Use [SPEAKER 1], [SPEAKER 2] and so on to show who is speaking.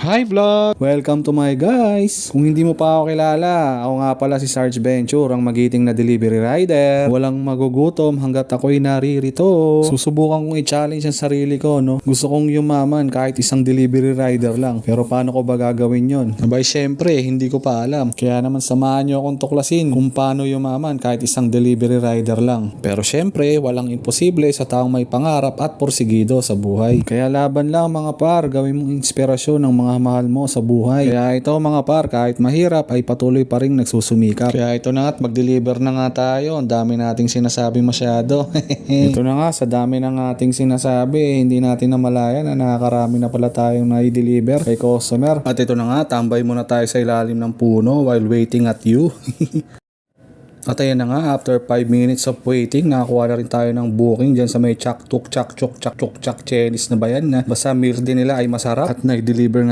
[SPEAKER 1] Hi vlog! Welcome to my guys! Kung hindi mo pa ako kilala, ako nga pala si Sarge Venture, ang magiting na delivery rider. Walang magugutom hanggat ako'y naririto. Susubukan kong i-challenge ang sarili ko, no? Gusto kong yumaman kahit isang delivery rider lang. Pero paano ko ba gagawin yon? Abay syempre, hindi ko pa alam. Kaya naman samahan nyo akong tuklasin kung paano yumaman kahit isang delivery rider lang. Pero syempre, walang imposible sa taong may pangarap at porsigido sa buhay. Kaya laban lang mga par, gawin mong inspirasyon ng mga mahal mo sa buhay. Kaya ito mga par, kahit mahirap ay patuloy pa rin nagsusumikap. Kaya ito na nga't mag-deliver na nga tayo. Ang dami nating sinasabi masyado. Ito na nga, sa dami ng ating sinasabi, hindi natin namalayan na nakakarami na pala tayong na-deliver kay customer. At ito na nga, tambay muna tayo sa ilalim ng puno while waiting at you. At ayan na nga, after 5 minutes of waiting, nakakuha na rin tayo ng booking dyan sa may Chak Tuk Chak Chok Chak Chok Chak Chinese na bayan na basta meal din nila ay masarap at nag-deliver nga